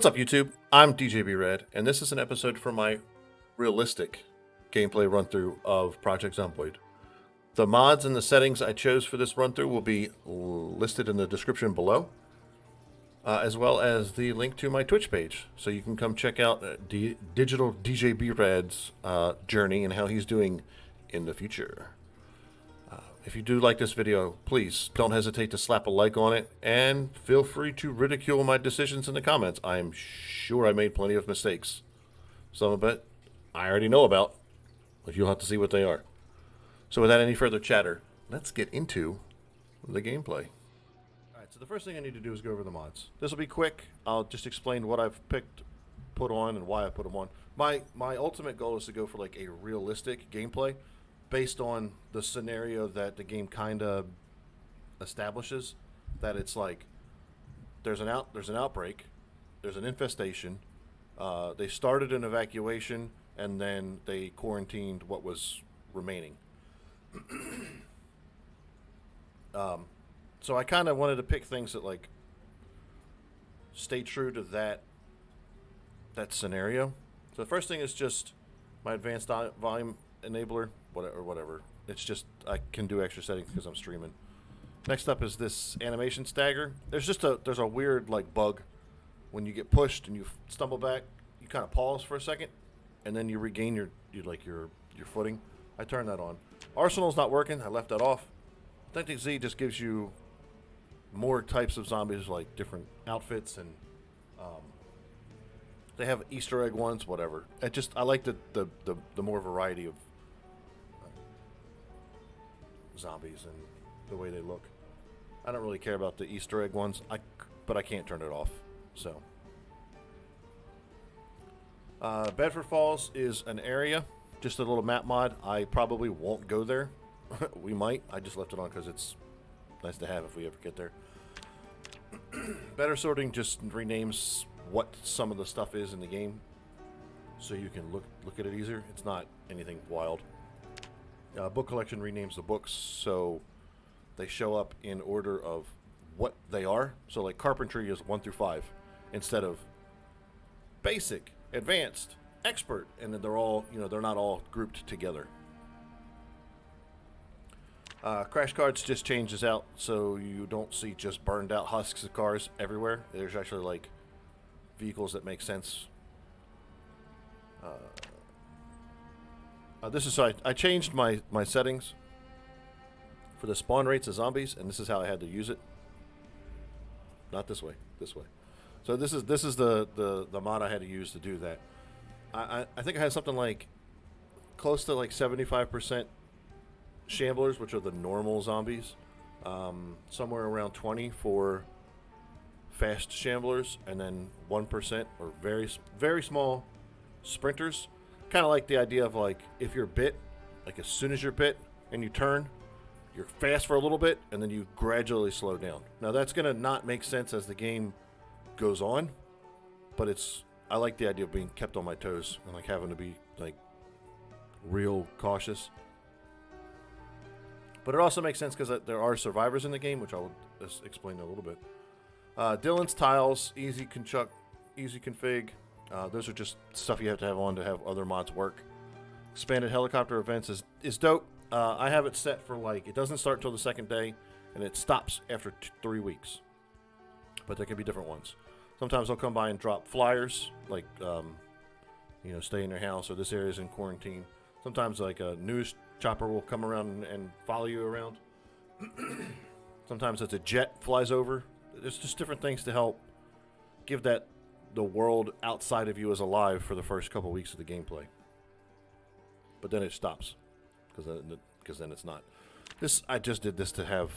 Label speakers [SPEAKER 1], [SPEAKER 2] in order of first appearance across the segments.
[SPEAKER 1] What's up, YouTube? I'm Radd, and this is an episode for my realistic gameplay run-through of Project Zomboid. The mods and the settings I chose for this run-through will be listed in the description below, as well as the link to my Twitch page, so you can come check out Digital Radd's journey and how he's doing in the future. If you do like this video, please don't hesitate to slap a like on it, and feel free to ridicule my decisions in the comments. I'm sure I made plenty of mistakes. Some of it I already know about, but you'll have to see what they are. So without any further chatter, let's get into the gameplay. Alright, so the first thing I need to do is go over the mods. This will be quick. I'll just explain what I've put on, and why I put them on. My ultimate goal is to go for like a realistic gameplay, based on the scenario that the game kind of establishes, that it's like there's an outbreak, there's an infestation, they started an evacuation, and then they quarantined what was remaining. So I kind of wanted to pick things that like stay true to that scenario. So the first thing is just my advanced volume enabler, whatever. It's just I can do extra settings because I'm streaming. Next up is this animation stagger. There's a weird like bug when you get pushed and you stumble back. You kind of pause for a second, and then you regain your footing. I turned that on. Arsenal's not working. I left that off. Project Z just gives you more types of zombies, like different outfits, and they have Easter egg ones, whatever. I like the more variety of zombies and the way they look. I don't really care about the Easter egg ones, but I can't turn it off. So Bedford Falls is an area, just a little map mod. I probably won't go there. We might. I just left it on because it's nice to have if we ever get there. Better sorting just renames what some of the stuff is in the game, so you can look at it easier. It's not anything wild. BookCollection renames the books so they show up in order of what they are. So like carpentry is 1 through 5 instead of basic, advanced, expert, and then they're all, they're not all grouped together. CrashedCars just changes out so you don't see just burned out husks of cars everywhere. There's actually like vehicles that make sense. I changed my settings for the spawn rates of zombies, and this is how I had to use it. Not this way, this way. So this is the mod I had to use to do that. I think I had something like close to like 75% shamblers, which are the normal zombies. Somewhere around 20 for fast shamblers, and then 1% or very small sprinters. Kind of like the idea of like if you're bit, like as soon as you're bit and you turn, you're fast for a little bit and then you gradually slow down. Now that's gonna not make sense as the game goes on, but I like the idea of being kept on my toes and like having to be like real cautious. But it also makes sense because there are survivors in the game, which I will just explain in a little bit. Dylan's tiles, easy config. Those are just stuff you have to have on to have other mods work. Expanded helicopter events is dope. I have it set for like, it doesn't start until the second day, and it stops after 3 weeks. But there can be different ones. Sometimes they'll come by and drop flyers, like, stay in your house, or this area's in quarantine. Sometimes like a news chopper will come around and follow you around. Sometimes it's a jet flies over. There's just different things to help give the world outside of you is alive for the first couple weeks of the gameplay. But then it stops because then it's not. I just did this to have.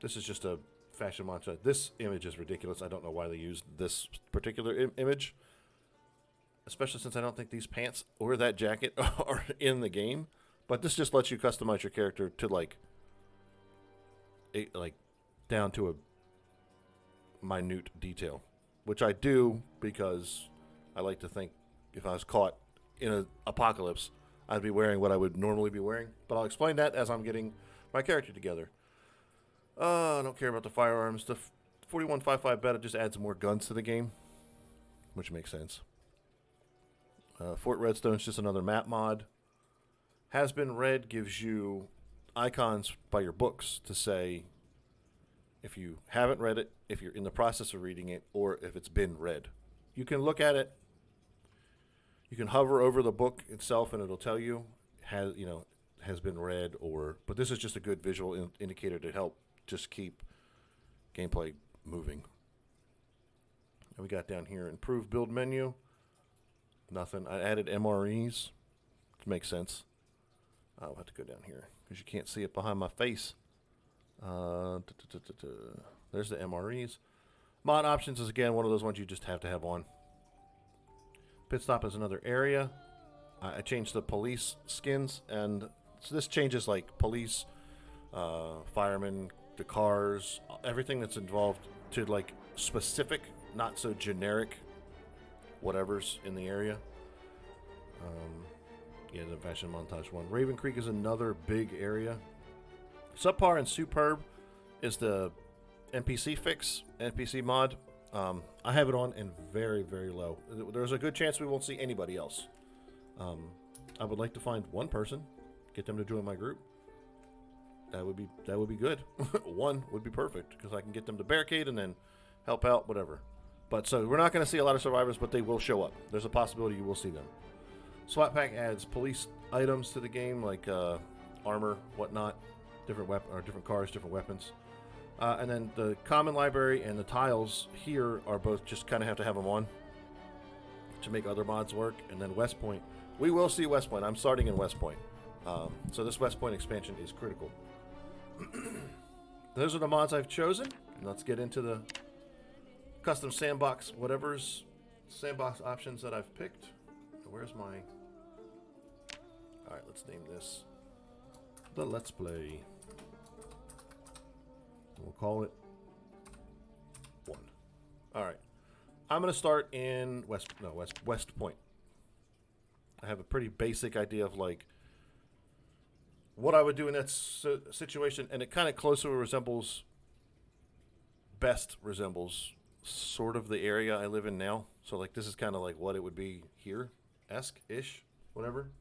[SPEAKER 1] This is just a fashion montage. This image is ridiculous. I don't know why they used this particular image, especially since I don't think these pants or that jacket are in the game. But this just lets you customize your character to like down to a minute detail, which I do because I like to think if I was caught in an apocalypse, I'd be wearing what I would normally be wearing. But I'll explain that as I'm getting my character together. I don't care about the firearms. The 41.55 beta just adds more guns to the game. which makes sense. Fort Redstone is just another map mod. Has Been Read gives you icons by your books to say if you haven't read it, if you're in the process of reading it, or if it's been read. You can look at it. You can hover over the book itself, and it'll tell you has been read, but this is just a good visual indicator to help just keep gameplay moving. And we got down here improve build menu. Nothing. I added MREs to make sense. I'll have to go down here because you can't see it behind my face. There's the MREs. Mod options is again one of those ones you just have to have on. Pitstop is another area. I changed the police skins, and so this changes like police, firemen, the cars, everything that's involved to like specific, not so generic whatever's in the area. Yeah, the fashion montage one. Raven Creek is another big area. Subpar and Superb is the NPC fix, NPC mod. I have it on and very, very low. There's a good chance we won't see anybody else. I would like to find one person, get them to join my group. That would be good. One would be perfect because I can get them to barricade and then help out, whatever. But so we're not going to see a lot of survivors, but they will show up. There's a possibility you will see them. Swatpack adds police items to the game, like armor, whatnot, different cars, different weapons. And then the common library and the tiles here are both just kind of have to have them on to make other mods work. And then West Point, we will see West Point. I'm starting in West Point, so this West Point expansion is critical. Those are the mods I've chosen. Let's get into the custom sandbox, whatever's sandbox options that I've picked. Where's my... Alright, let's name this the Let's Play. We'll call it 1. Alright. I'm going to start in West Point. I have a pretty basic idea of like what I would do in that situation, and it kind of closely resembles sort of the area I live in now. So like this is kind of like what it would be here-esque-ish, whatever.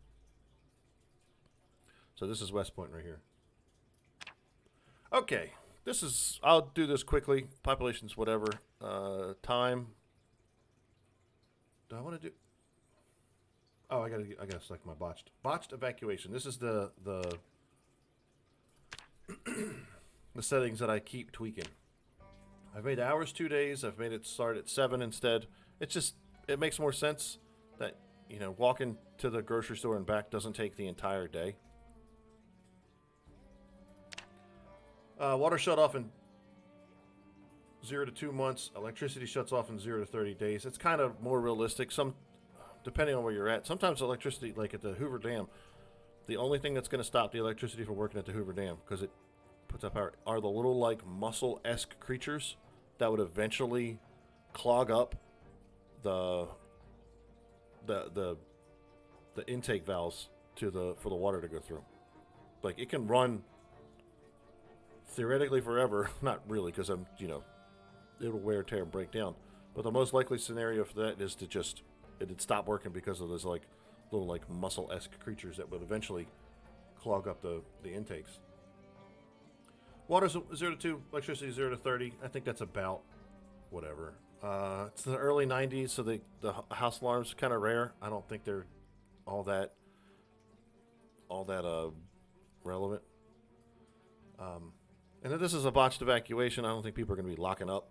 [SPEAKER 1] So this is West Point right here. Okay, I'll do this quickly. Population's whatever. Time. Do I want to do? Oh, I gotta select my botched evacuation. This is the the settings that I keep tweaking. I've made hours 2 days. I've made it start at 7 instead. It makes more sense that, walking to the grocery store and back doesn't take the entire day. Water shut off in 0 to 2 months. Electricity shuts off in 0 to 30 days. It's kind of more realistic. Depending on where you're at. Sometimes electricity, like at the Hoover Dam, the only thing that's going to stop the electricity from working at the Hoover Dam, because it puts up power, are the little like mussel-esque creatures that would eventually clog up the intake valves for the water to go through. Like it can run theoretically forever, not really, because it'll wear, tear, and break down. But the most likely scenario for that is it'd stop working because of those like little like mussel-esque creatures that would eventually clog up the intakes. Water's 0 to 2, electricity 0 to 30. I think that's about whatever. It's the early 90s, so the house alarms are kind of rare. I don't think they're all that relevant. And if this is a botched evacuation, I don't think people are going to be locking up.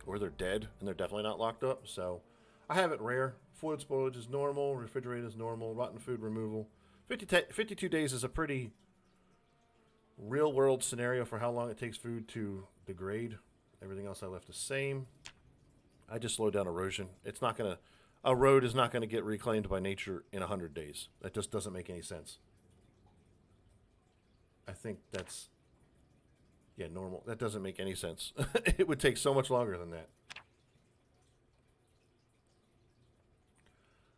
[SPEAKER 1] Or they're dead, and they're definitely not locked up. So I have it rare. Food spoilage is normal. Refrigerate is normal. Rotten food removal. 52 days is a pretty real-world scenario for how long it takes food to degrade. Everything else I left the same. I just slowed down erosion. A road is not going to get reclaimed by nature in 100 days. That just doesn't make any sense. I think that's, normal. That doesn't make any sense. It would take so much longer than that.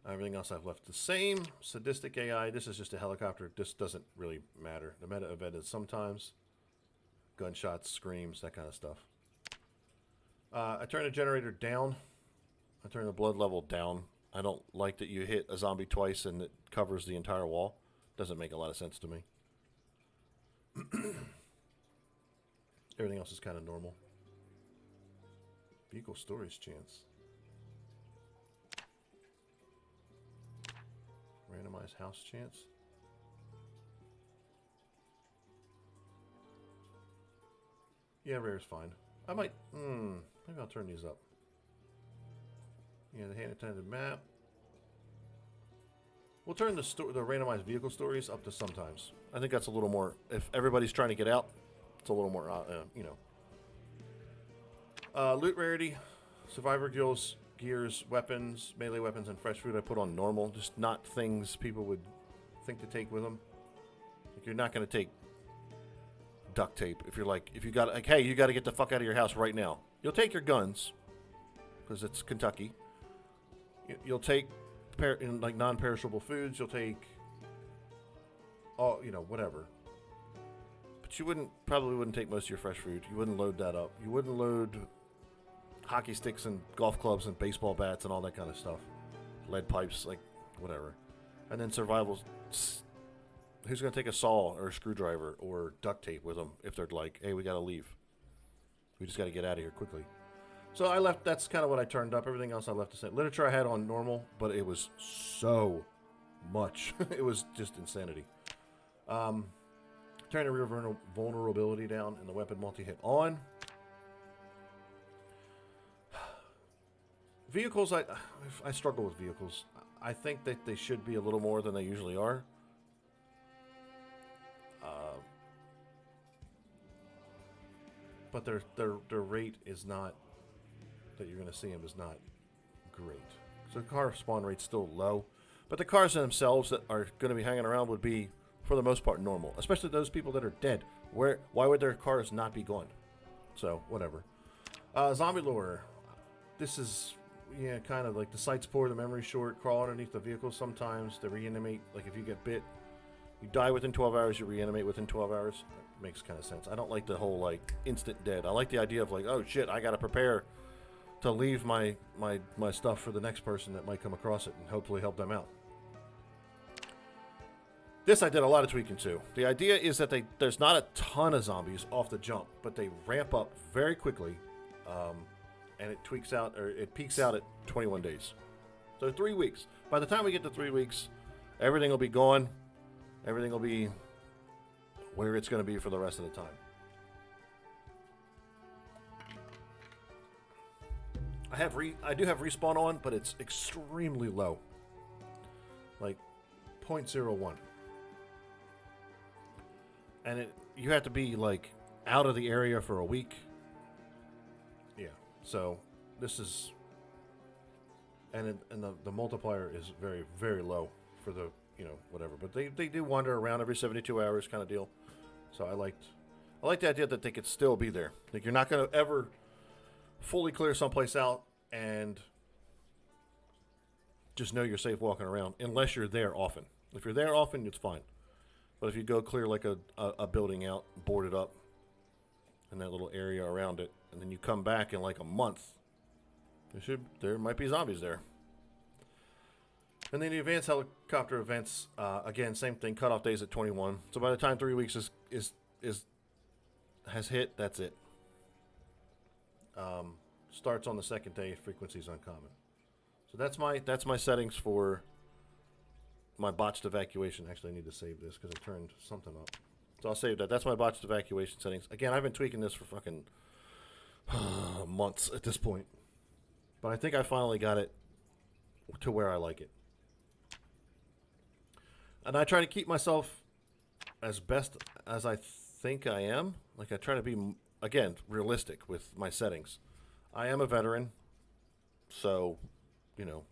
[SPEAKER 1] Everything else I've left the same. Sadistic AI. This is just a helicopter. This doesn't really matter. The meta event is sometimes gunshots, screams, that kind of stuff. I turn the generator down I turn the blood level down. I don't like that you hit a zombie twice and it covers the entire wall. Doesn't make a lot of sense to me. Everything else is kind of normal. Vehicle storage chance. Randomized house chance. Yeah, rare's fine. I might, maybe I'll turn these up. Yeah, the hand attended map. We'll turn the randomized vehicle stories up to sometimes. I think that's a little more, if everybody's trying to get out, it's a little more, you know. Loot rarity, survivor gills, gears, weapons, melee weapons, and fresh food I put on normal. Just not things people would think to take with them. Like, you're not going to take duct tape if you're like, if you got, like, hey, you got to get the fuck out of your house right now. You'll take your guns, because it's Kentucky. You'll take like non-perishable foods. You'll take, you know, whatever. But you probably wouldn't take most of your fresh food. You wouldn't load that up. You wouldn't load hockey sticks and golf clubs and baseball bats and all that kind of stuff. Lead pipes, like whatever. And then survival. Who's going to take a saw or a screwdriver or duct tape with them if they're like, hey, we got to leave. We just got to get out of here quickly. So I left, that's kind of what I turned up. Everything else I left the same. Literature I had on normal, but it was so much. It was just insanity. Turn the rear vulnerability down and the weapon multi-hit on. Vehicles, I struggle with vehicles. I think that they should be a little more than they usually are. But their rate is not, that you're going to see them, is not great. So the car spawn rate's still low. But the cars themselves that are going to be hanging around would be, for the most part, normal. Especially those people that are dead. Why would their cars not be gone? So, whatever. Zombie lore. This is, yeah, kind of like the sight's poor, the memory's short, crawl underneath the vehicle sometimes, they reanimate. Like if you get bit, you die within 12 hours, you reanimate within 12 hours. It makes kind of sense. I don't like the whole, like, instant dead. I like the idea of, like, oh shit, I gotta prepare to leave my stuff for the next person that might come across it and hopefully help them out. This I did a lot of tweaking to. The idea is that there's not a ton of zombies off the jump, but they ramp up very quickly, and it peaks out at 21 days. So 3 weeks. By the time we get to 3 weeks, everything will be gone. Everything will be where it's going to be for the rest of the time. I do have respawn on, but it's extremely low. Like 0.01. And you have to be like out of the area for a week. Yeah. So this is, and the multiplier is very, very low for the, you know, whatever. But they do wander around every 72 hours kind of deal. So I like the idea that they could still be there. Like you're not going to ever fully clear someplace out and just know you're safe walking around unless you're there often. If you're there often, it's fine. But if you go clear like a building out, board it up, and that little area around it, and then you come back in like a month, there might be zombies there. And then the advanced helicopter events, again, same thing, cutoff days at 21. So by the time 3 weeks has hit, that's it. Starts on the second day, frequency's uncommon. So that's my settings for my botched evacuation. Actually, I need to save this because I turned something up. So I'll save that. That's my botched evacuation settings. Again, I've been tweaking this for fucking months at this point. But I think I finally got it to where I like it. And I try to keep myself as best as I think I am. Like I try to be, again, realistic with my settings. I am a veteran, so, you know,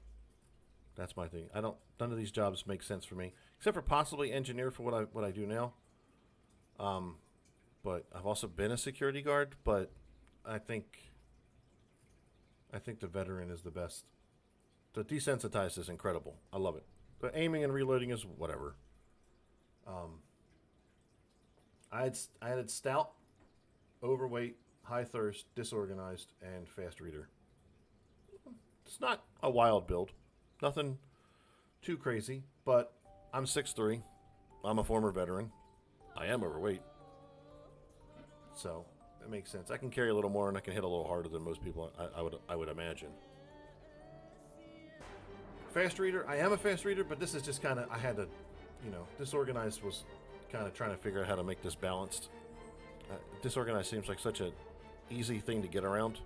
[SPEAKER 1] that's my thing. None of these jobs make sense for me, except for possibly engineer for what I do now. But I've also been a security guard, but I think the veteran is the best. The desensitized is incredible. I love it. The aiming and reloading is whatever. I added stout, overweight, high thirst, disorganized, and fast reader. It's not a wild build. Nothing too crazy, but I'm 6'3". I'm a former veteran. I am overweight. So, it makes sense. I can carry a little more and I can hit a little harder than most people, I would imagine. Fast reader. I am a fast reader, but this is just kind of, I had to, you know, disorganized was kind of trying to figure out how to make this balanced. Disorganized seems like such a easy thing to get around.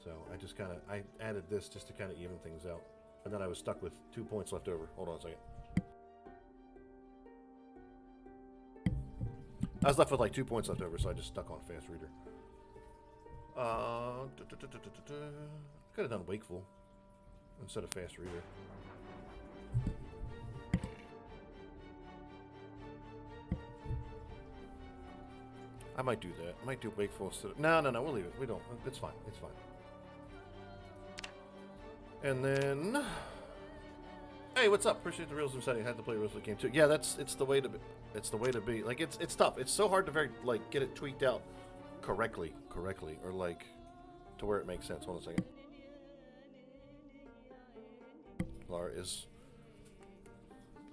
[SPEAKER 1] So I just kind of, I added this just to kind of even things out. And then I was stuck with 2 points left over. Hold on a second. I was left with like 2 points left over, so I just stuck on fast reader. Could have done wakeful instead of fast reader. I might do that. I might do wakeful instead of... No, we'll leave it. We don't. It's fine. It's fine. And then... Hey, what's up? Appreciate the realism setting. I had to play realism game too. Yeah, it's the way to be. It's the way to be. Like, it's tough. It's so hard to get it tweaked out correctly, or like to where it makes sense. Hold on a second. Laura is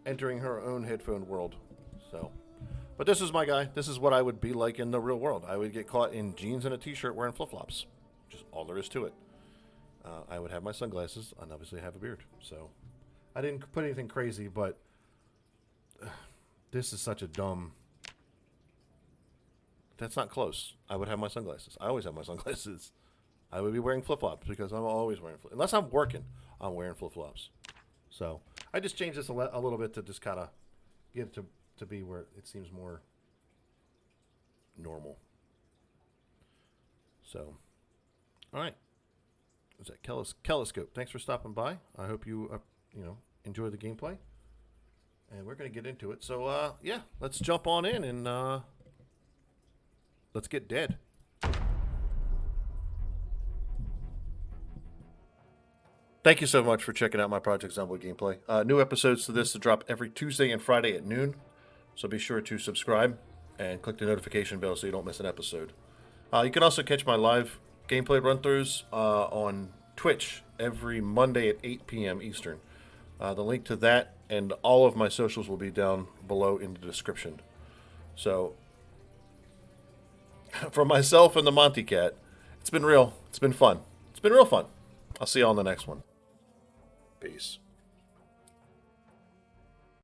[SPEAKER 1] entering her own headphone world. So, but this is my guy. This is what I would be like in the real world. I would get caught in jeans and a t-shirt wearing flip-flops. Just all there is to it. I would have my sunglasses, and obviously I have a beard. So, I didn't put anything crazy, but this is such a dumb... That's not close. I would have my sunglasses. I always have my sunglasses. I would be wearing flip-flops because I'm always wearing flip-flops. Unless I'm working, I'm wearing flip-flops. So, I just changed this a little bit to just kind of get it to be where it seems more normal. So, all right. What's that? Kelescope. Thanks for stopping by. I hope you, enjoy the gameplay. And we're going to get into it. So, yeah, let's jump on in and let's get dead. Thank you so much for checking out my Project Zomboid gameplay. New episodes to this to drop every Tuesday and Friday at noon. So be sure to subscribe and click the notification bell so you don't miss an episode. You can also catch my live gameplay run-throughs on Twitch every Monday at 8 p.m. Eastern. The link to that and all of my socials will be down below in the description. So, for myself and the Monty Cat, it's been real. It's been fun. It's been real fun. I'll see you on the next one. Peace.